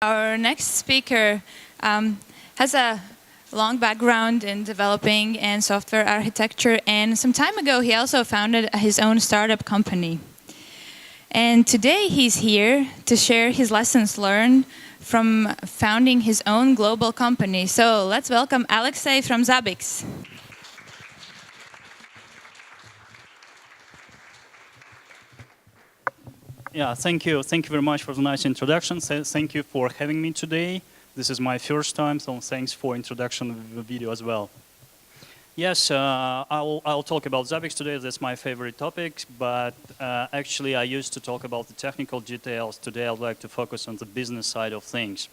Our next speaker has a long background in developing and software architecture, and some time ago he also founded his own startup company. And today he's here to share his lessons learned from founding his own global company. So let's welcome Alexei from Zabbix. Yeah, thank you. Thank you very much for the nice introduction. Thank you for having me today. This is my first time, so thanks for introduction video as well. Yes, I'll talk about Zabbix today. That's my favorite topic, but actually I used to talk about the technical details. Today I'd like to focus on the business side of things.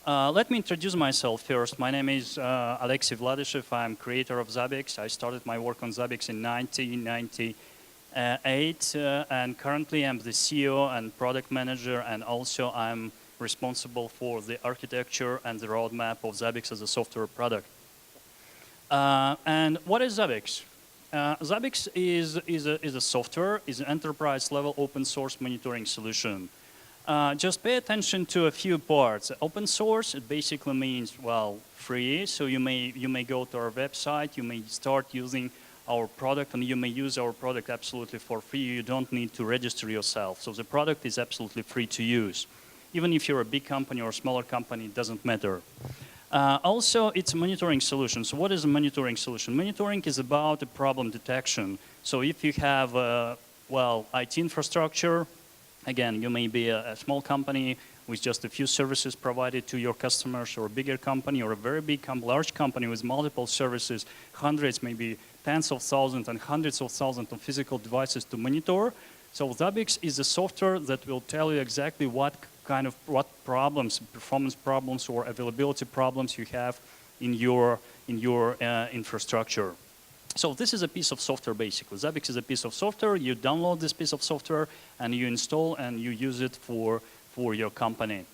Let me introduce myself first. My name is Alexei Vladishev. I'm creator of Zabbix. I started my work on Zabbix in 1998, and currently I'm the CEO and product manager, and also I'm responsible for the architecture and the roadmap of Zabbix as a software product. And what is Zabbix? Zabbix is a software, is an enterprise-level open-source monitoring solution. Just pay attention to a few parts. Open source, it basically means, well, free. So you may go to our website, you may start using our product, and you may use our product absolutely for free. You don't need to register yourself. So the product is absolutely free to use. Even if you're a big company or a smaller company, it doesn't matter. Also, it's a monitoring solution. So what is a monitoring solution? Monitoring is about a problem detection. So if you have, well, IT infrastructure, again, you may be a small company with just a few services provided to your customers, or a bigger company, or a very big, large company with multiple services, hundreds, maybe tens of thousands and hundreds of thousands of physical devices to monitor. So Zabbix is a software that will tell you exactly what problems, performance problems or availability problems you have in your infrastructure. So this is a piece of software basically. Zabbix is a piece of software. You download this piece of software and you install and you use it for your company.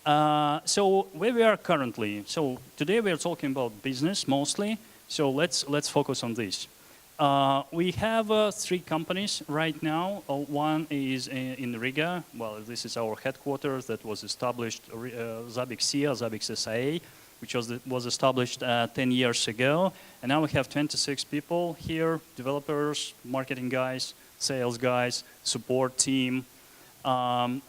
So where we are currently. So today we are talking about business mostly. So let's focus on this. We have 3 companies right now. One is in Riga. Well, this is our headquarters that was established, Zabbix SIA, Zabbix SIA, which was established 10 years ago. And now we have 26 people here, developers, marketing guys, sales guys, support team. And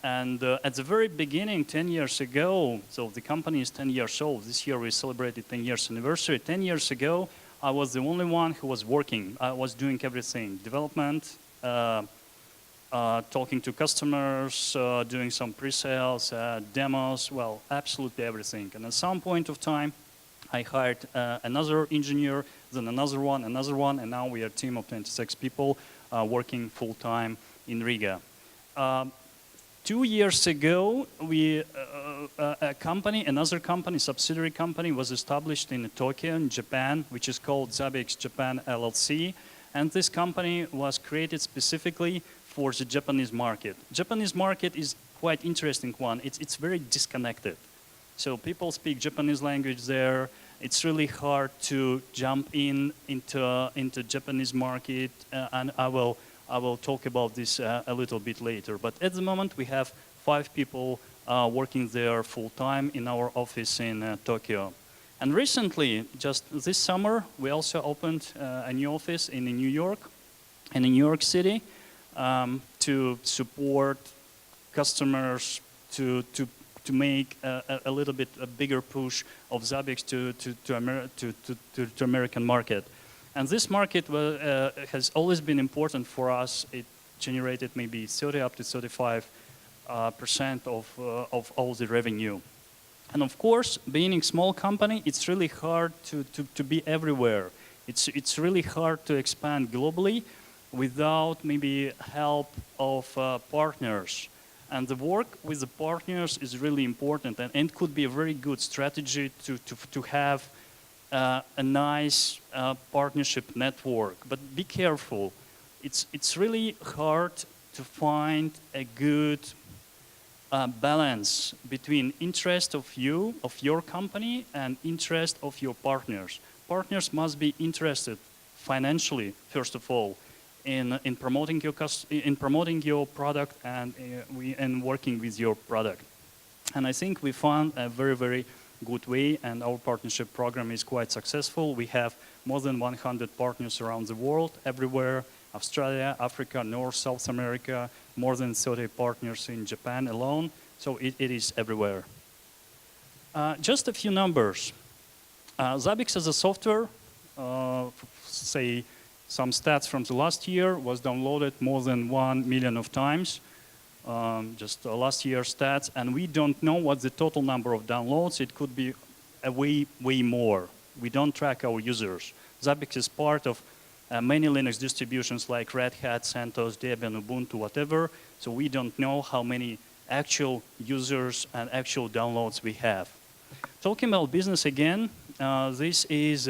at the very beginning, 10 years ago, so the company is 10 years old. This year we celebrated 10 years anniversary. 10 years ago, I was the only one who was working. I was doing everything, development, talking to customers, doing some pre-sales, demos, well, absolutely everything. And at some point of time, I hired another engineer, then another one, and now we are a team of 26 people working full-time in Riga. 2 years ago, another company, subsidiary company, was established in Tokyo, in Japan, which is called Zabbix Japan LLC. And this company was created specifically for the Japanese market. Japanese market is quite interesting one. It's very disconnected. So people speak Japanese language there. It's really hard to jump into Japanese market, and I will talk about this a little bit later. But at the moment, we have 5 people working there full-time in our office in Tokyo. And recently, just this summer, we also opened a new office in New York, in New York City, to support customers, to make a little bit a bigger push of Zabbix to American market. And this market has always been important for us. It generated maybe 30 up to 35% of all the revenue. And of course, being a small company, it's really hard to be everywhere. It's really hard to expand globally without maybe help of partners. And the work with the partners is really important, and it could be a very good strategy to have a nice partnership network. But be careful. It's really hard to find a good balance between interest of your company, and interest of your partners. Partners must be interested financially, first of all, in promoting your product and working with your product. And I think we found a very, very good way, and our partnership program is quite successful. We have more than 100 partners around the world, everywhere, Australia, Africa, North, South America, more than 30 partners in Japan alone, so it is everywhere. Just a few numbers. Zabbix as a software, say some stats from the last year, was downloaded more than 1 million of times. Just last year's stats, and we don't know what the total number of downloads. It could be way more. We don't track our users. Zabbix is part of many Linux distributions like Red Hat, CentOS, Debian, Ubuntu, whatever, so we don't know how many actual users and actual downloads we have. Talking about business again, this is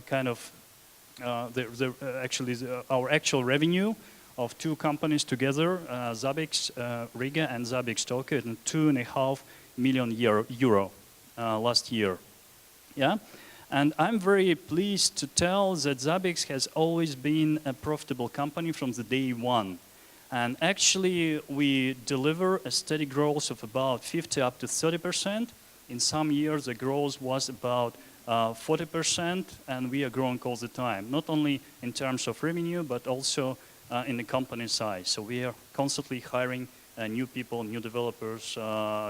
kind of our actual revenue of two companies together, Zabbix Riga and Zabbix Tokyo, and 2.5 million euro last year. Yeah, and I'm very pleased to tell that Zabbix has always been a profitable company from the day one. And actually, we deliver a steady growth of about 50 up to 30%. In some years, the growth was about 40%, and we are growing all the time, not only in terms of revenue, but also in the company size. So we are constantly hiring new people, new developers,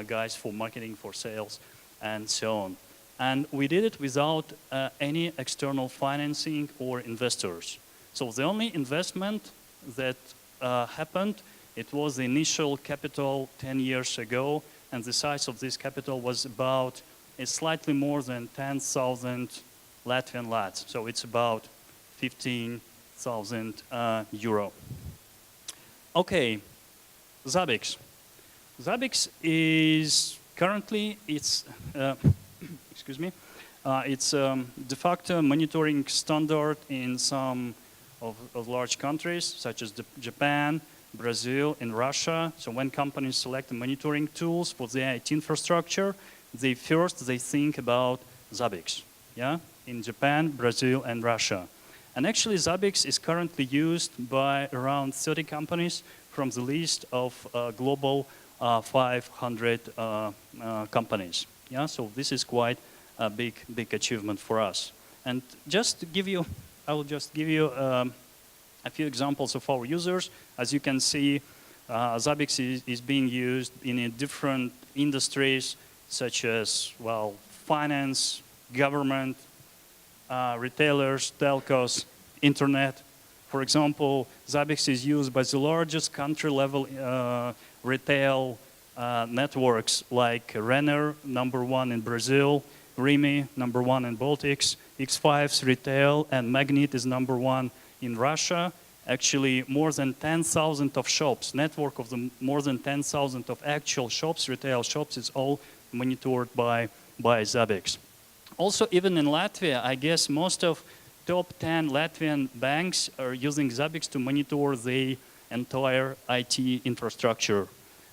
guys for marketing, for sales, and so on. And we did it without any external financing or investors. So the only investment that happened, it was the initial capital 10 years ago, and the size of this capital was about slightly more than 10,000 Latvian lats. So it's about 15,000 euro. Okay, Zabbix. Zabbix is currently, it's excuse me, it's de facto monitoring standard in some of large countries, such as Japan, Brazil, and Russia. So when companies select the monitoring tools for their IT infrastructure, they think about Zabbix, yeah, in Japan, Brazil, and Russia. And actually, Zabbix is currently used by around 30 companies from the list of global 500 companies. Yeah, so this is quite a big achievement for us. And just to give you, I will just give you a few examples of our users. As you can see, Zabbix is being used in different industries, such as, well, finance, government, retailers, telcos, internet. For example, Zabbix is used by the largest country-level retail networks like Renner, #1 in Brazil, Rimi, #1 in Baltics, X5's retail, and Magnet is #1 in Russia. Actually, more than 10,000 of shops, network of the more than 10,000 of actual shops, retail shops, is all monitored by Zabbix. Also, even in Latvia, I guess most of top 10 Latvian banks are using Zabbix to monitor the entire IT infrastructure.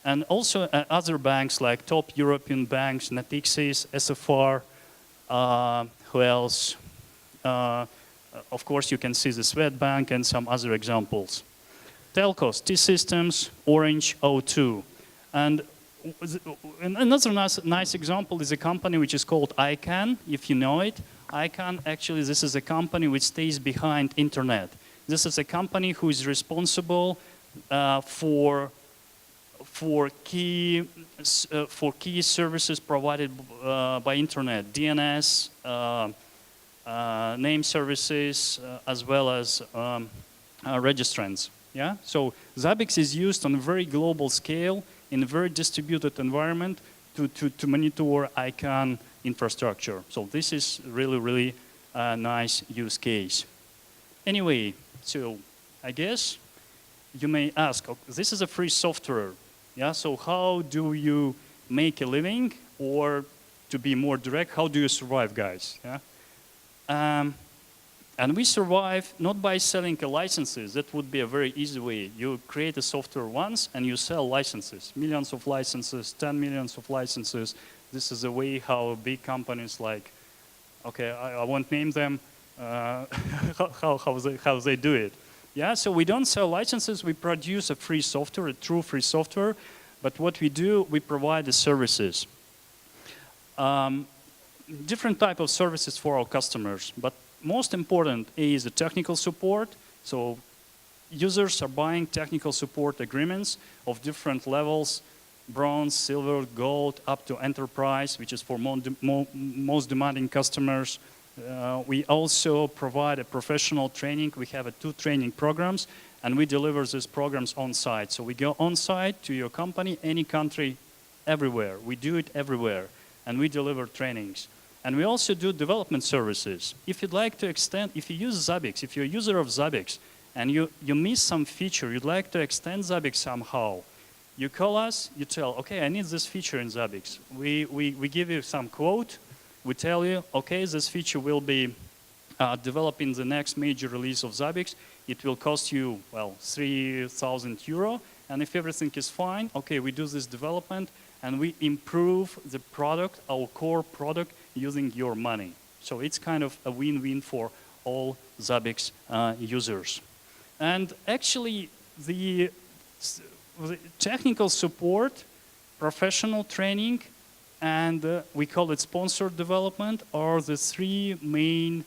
And also other banks like top European banks, Natixis, SFR, who else? Of course, you can see the Swedbank and some other examples. Telcos, T-Systems, Orange, O2. And another nice example is a company which is called ICANN, if you know it. ICANN, actually, this is a company which stays behind internet. This is a company who is responsible for key services provided by internet, DNS, name services, as well as registrants. Yeah? So Zabbix is used on a very global scale in a very distributed environment to monitor ICANN infrastructure. So this is really a nice use case. Anyway, so I guess you may ask, okay, this is a free software. Yeah, so how do you make a living, or to be more direct, how do you survive, guys? Yeah? And we survive not by selling licenses. That would be a very easy way. You create a software once and you sell licenses, millions of licenses, 10 millions of licenses. This is a way how big companies like, okay, I won't name them, how they do it. Yeah, so we don't sell licenses. We produce a free software, a true free software But what we do, we provide the services. Different type of services for our customers, but most important is the technical support. So users are buying technical support agreements of different levels, bronze, silver, gold, up to enterprise, which is for most demanding customers. We also provide a professional training. We have 2 training programs, and we deliver these programs on site. So we go on site to your company, any country, everywhere. We do it everywhere, and we deliver trainings. And we also do development services. If you'd like to extend, if you use Zabbix, if you're a user of Zabbix, and you miss some feature, you'd like to extend Zabbix somehow, you call us, you tell, okay, I need this feature in Zabbix. We give you some quote. We tell you, okay, this feature will be developed in the next major release of Zabbix. It will cost you, well, 3,000 euro. And if everything is fine, okay, we do this development and we improve the product, our core product, using your money. So it's kind of a win-win for all Zabbix users. And actually, the technical support, professional training, and we call it sponsored development are the 3 main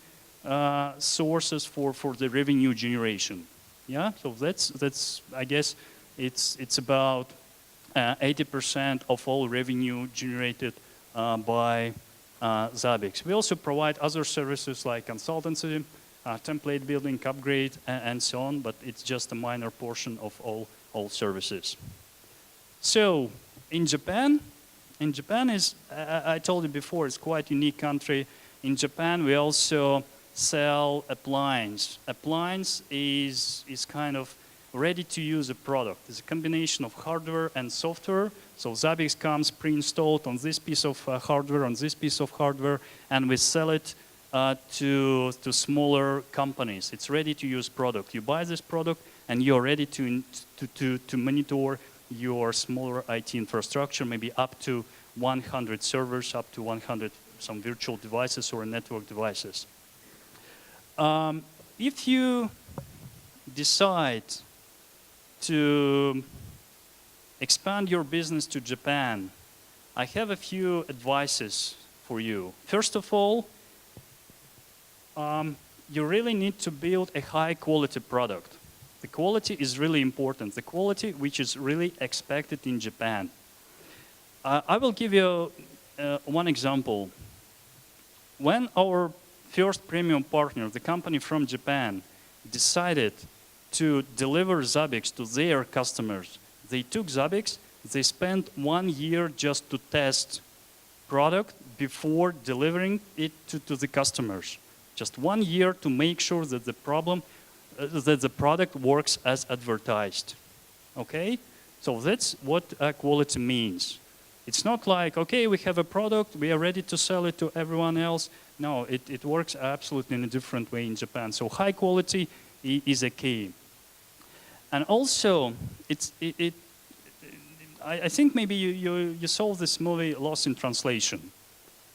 sources for the revenue generation. Yeah, so that's I guess it's about 80% of all revenue generated by Zabbix. We also provide other services like consultancy, template building, upgrade, and so on, but it's just a minor portion of all services. So in Japan is, I told you before, it's quite a unique country. In Japan, we also sell appliance. Appliance is kind of ready-to-use a product. It's a combination of hardware and software. So Zabbix comes pre-installed on this piece of hardware, on this piece of hardware, and we sell it to smaller companies. It's ready-to-use product. You buy this product, and you're ready to monitor your smaller IT infrastructure, maybe up to 100 servers, up to 100 some virtual devices or network devices. If you decide to expand your business to Japan, I have a few advices for you. First of all, you really need to build a high quality product. The quality is really important. The quality which is really expected in Japan. I will give you one example. When our first premium partner, the company from Japan, decided to deliver Zabbix to their customers, they took Zabbix, they spent 1 year just to test product before delivering it to the customers. Just 1 year to make sure that the product works as advertised. Okay? So that's what quality means. It's not like, okay, we have a product, we are ready to sell it to everyone else. No, it works absolutely in a different way in Japan. So high quality is a key. And also, I think maybe you saw this movie Lost in Translation.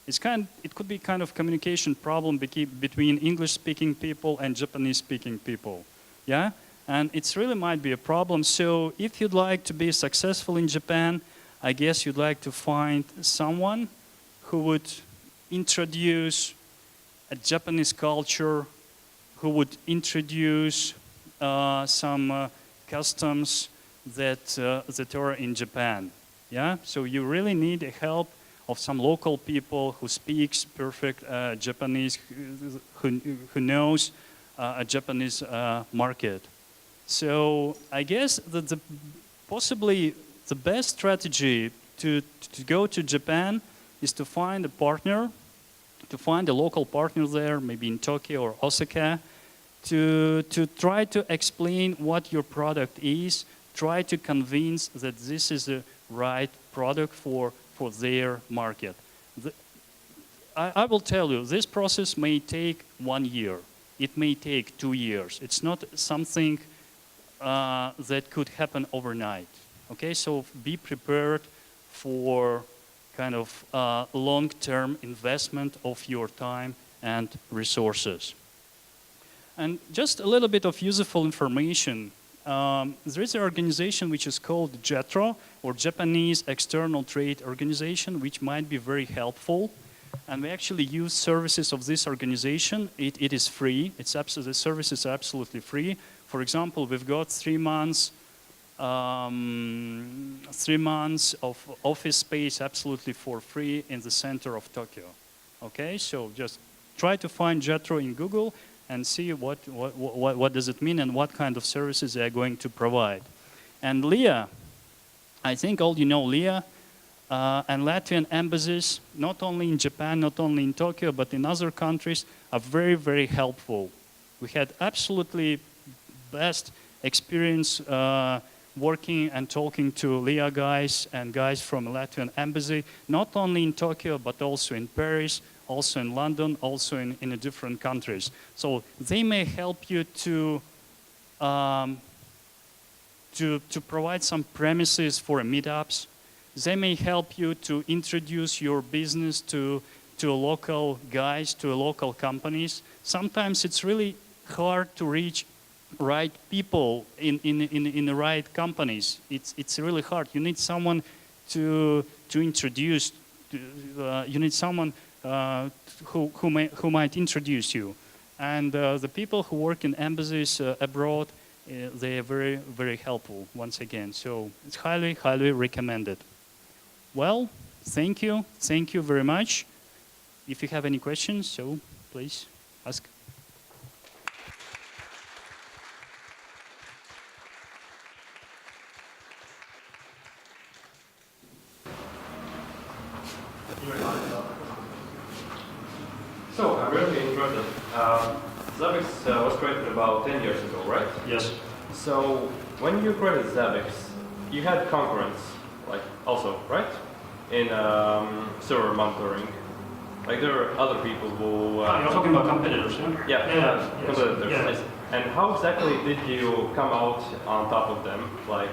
It could be kind of communication problem between English-speaking people and Japanese-speaking people. Yeah? And it really might be a problem. So if you'd like to be successful in Japan, I guess you'd like to find someone who would introduce a Japanese culture, who would introduce some customs that are in Japan. Yeah? So you really need the help of some local people who speaks perfect Japanese, who knows a Japanese market. So I guess that possibly the best strategy to go to Japan is to find a partner, to find a local partner there, maybe in Tokyo or Osaka, to try to explain what your product is, try to convince that this is the right product for their market. I will tell you, this process may take 1 year. It may take 2 years. It's not something that could happen overnight. Okay, so be prepared for kind of long-term investment of your time and resources. And just a little bit of useful information. there is an organization which is called JETRO, or Japanese External Trade Organization, which might be very helpful. And we actually use services of this organization. It is free. The service is absolutely free. For example, we've got 3 months, 3 months of office space absolutely for free in the center of Tokyo. Okay, so just try to find JETRO in Google and see what does it mean and what kind of services they are going to provide. And LIA, I think all you know LIA and Latvian embassies, not only in Japan, not only in Tokyo, but in other countries, are very, very helpful. We had absolutely best experience working and talking to LIA guys and guys from Latvian embassy, not only in Tokyo, but also in Paris, also in London, also in different countries. So they may help you to provide some premises for meetups. They may help you to introduce your business to local guys, to local companies. Sometimes it's really hard to reach right people in the right companies. It's really hard. You need someone to introduce. You need someone who might introduce you. And the people who work in embassies abroad, they are very, very helpful once again. So it's highly, highly recommended. Well, thank you. Thank you very much. If you have any questions, so please ask. So, I'm really interested. Zabbix was created about 10 years ago, right? Yes. So, when you created Zabbix, you had concurrents, like, also, right? In server monitoring. Like, there are other people who... You're talking about competitors, yeah? Yeah, competitors. Yes. And how exactly did you come out on top of them? Like,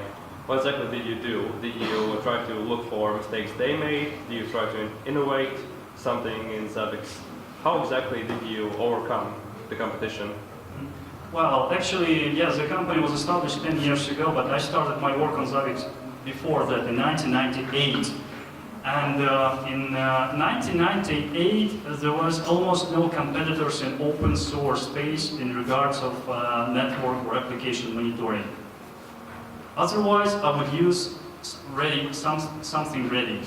what exactly did you do? Did you try to look for mistakes they made? Did you try to innovate something in Zabbix? How exactly did you overcome the competition? Well, actually, yes, the company was established 10 years ago, but I started my work on Zabbix before that, in 1998. And in 1998, there was almost no competitors in open source space in regards of network or application monitoring. Otherwise, I would use something ready.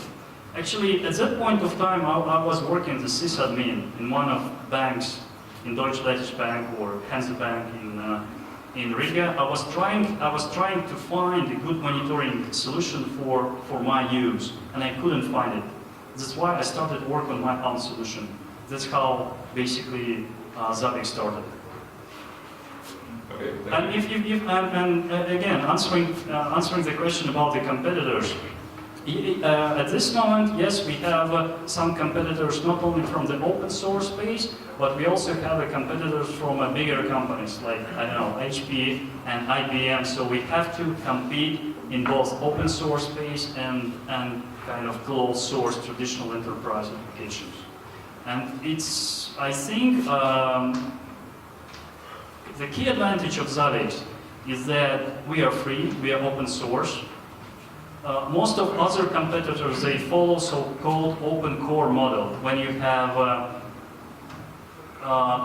Actually, at that point of time, I was working as a sysadmin in one of banks, in Deutsche Bank or Hansa Bank in Riga. I was trying to find a good monitoring solution for my use, and I couldn't find it. That's why I started work on my own solution. That's how basically Zabbix started. Okay, and again, answering the question about the competitors. At this moment, yes, we have some competitors not only from the open source space, but we also have competitors from bigger companies like, I don't know, HP and IBM. So we have to compete in both open source space and kind of closed source traditional enterprise applications. And it's, I think, the key advantage of Zabbix is that we are free, we are open source. Most of other competitors, they follow so-called open core model. When you have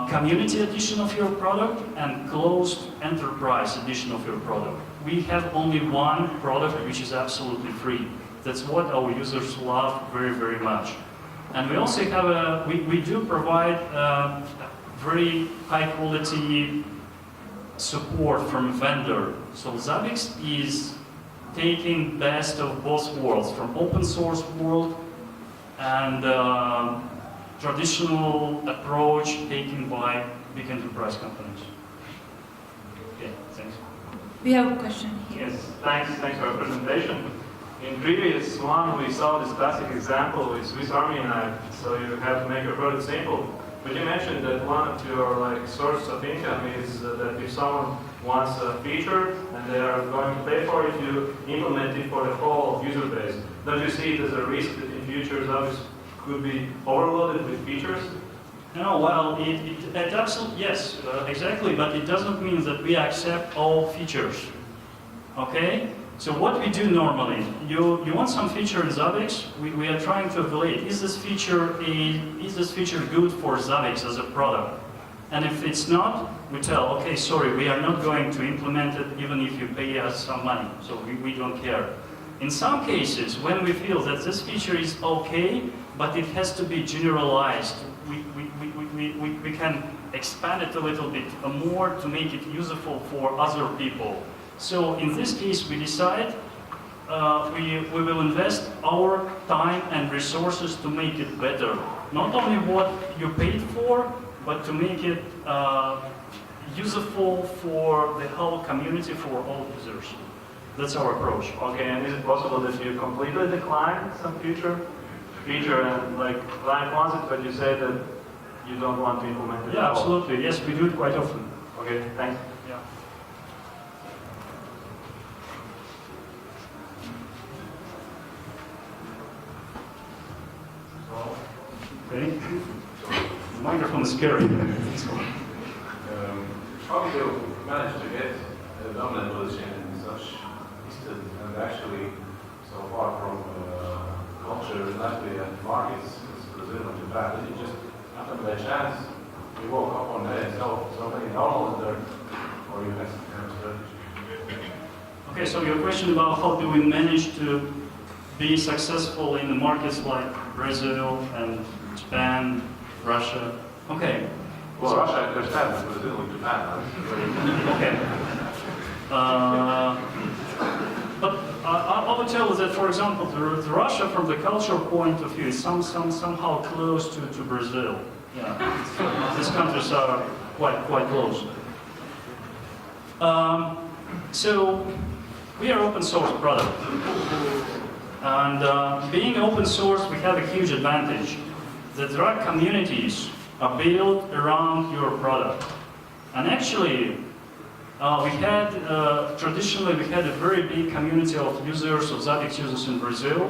community edition of your product and closed enterprise edition of your product. We have only one product which is absolutely free. That's what our users love very, very much. And we also have we do provide very high quality support from vendor. So Zabbix is taking best of both worlds, from open source world and traditional approach taken by big enterprise companies. Okay, thanks. We have a question here. Yes, thanks for your presentation. In previous one, we saw this classic example with Swiss Army knife, so you have to make your product simple. But you mentioned that one of your sources of income is that if someone wants a feature and they are going to pay for it, you implement it for the whole user base. Don't you see it as a risk that in future Zabbix could be overloaded with features? No, well, it absolutely, yes, exactly, but it doesn't mean that we accept all features. Okay? So what we do normally, you want some feature in Zabbix, we are trying to evaluate, is this feature good for Zabbix as a product? And if it's not, we tell, okay, sorry, we are not going to implement it even if you pay us some money, so we don't care. In some cases, when we feel that this feature is okay, but it has to be generalized, we can expand it a little bit more to make it useful for other people. So in this case, we decide we will invest our time and resources to make it better. Not only what you paid for, but to make it useful for the whole community, for all users. That's our approach. Okay, and is it possible that you completely decline some feature and like client wants it, but you say that you don't want to implement it? Yeah, absolutely. Yes, we do it quite often. Okay, thanks. Yeah. Okay. The microphone is scary. How do you manage to get a dominant position in such distant and actually so far from culture in Latvia and markets as Brazil and Japan? Did you just happen by chance you woke up one day and saw so many downloads there, or you had some kind of strategy? Okay, so your question about how do we manage to be successful in the markets like Brazil and Japan, Russia. Okay. Well, so, Russia, I understand, but Brazil and Japan. Okay. But I would tell you that, for example, the Russia, from the cultural point of view, is somehow close to Brazil. Yeah, these countries are quite close. So we are open source product, and being open source, we have a huge advantage. The Drag communities are built around your product, and actually. Traditionally we had a very big community of users, of Zabbix users in Brazil,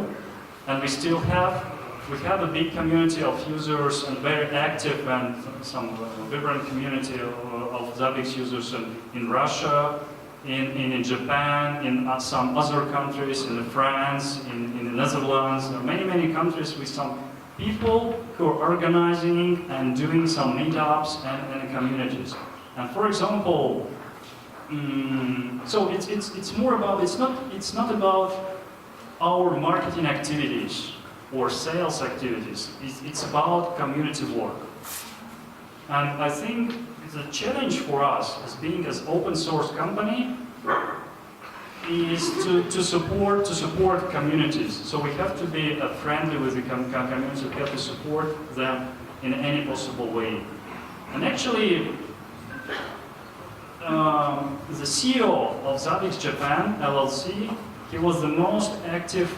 and we still have. We have a big community of users and very active and some vibrant community of Zabbix users in Russia, in Japan, in some other countries, in France, in the Netherlands. There are many countries with some people who are organizing and doing some meetups and communities. And for example, so it's more about it's not about our marketing activities or sales activities. It's about community work. And I think the challenge for us as being an open source company is to support communities. So we have to be friendly with the community. We have to support them in any possible way. And actually, the CEO of Zabbix Japan, LLC, he was the most active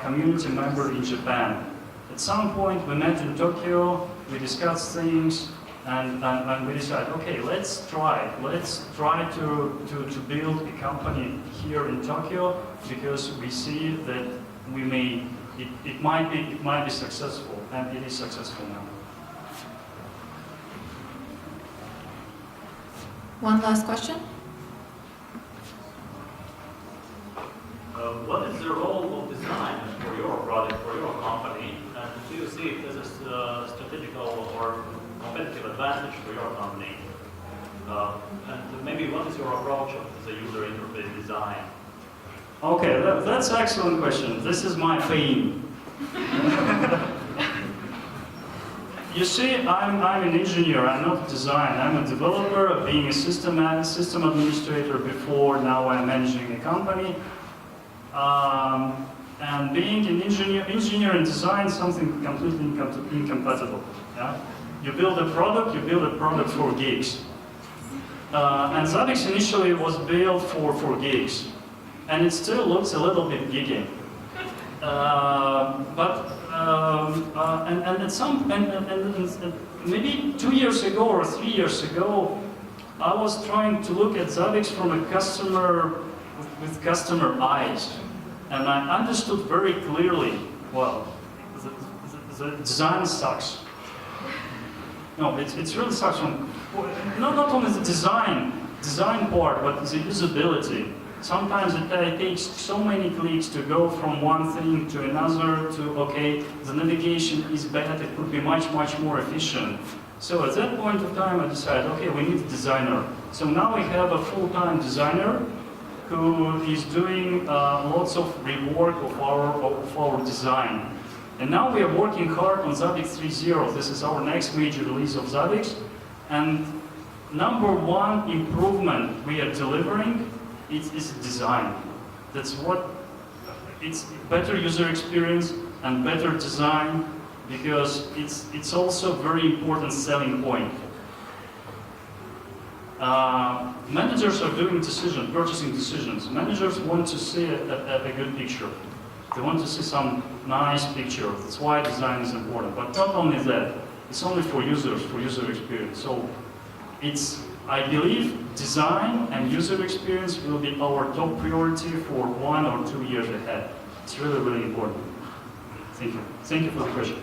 community member in Japan. At some point we met in Tokyo, we discussed things, and we decided, okay, let's try to build a company here in Tokyo, because we see that it might be successful, and it is successful now. One last question. What is the role of design for your product, for your company, and do you see it as a strategical or competitive advantage for your company? And maybe what is your approach of the user interface design? Okay, that's an excellent question. This is my theme. You see, I'm an engineer, I'm not a designer. I'm a developer, being a system administrator before, now I'm managing a company. And being an engineer and design is something completely incompatible. Yeah? You build a product for gigs. And Zabbix initially was built for gigs. And it still looks a little bit geeky. And maybe 2 years ago or 3 years ago, I was trying to look at Zabbix from a customer with customer eyes, and I understood very clearly. Well, the design sucks. No, it really sucks. Not only the design part, but the usability. Sometimes it takes so many clicks to go from one thing to another to, okay, the navigation is bad, it could be much, much more efficient. So at that point of time, I decided, okay, we need a designer. So now we have a full-time designer who is doing lots of rework of our design. And now we are working hard on Zabbix 3.0. This is our next major release of Zabbix. And number one improvement we are delivering is design. That's what, it's better user experience and better design, because it's also a very important selling point. Managers are doing decisions, purchasing decisions. Managers want to see a good picture. They want to see some nice picture. That's why design is important. But not only that, it's only for users, for user experience. So it's, I believe, design and user experience will be our top priority for 1 or 2 years ahead. It's really, really important. Thank you. Thank you for the question.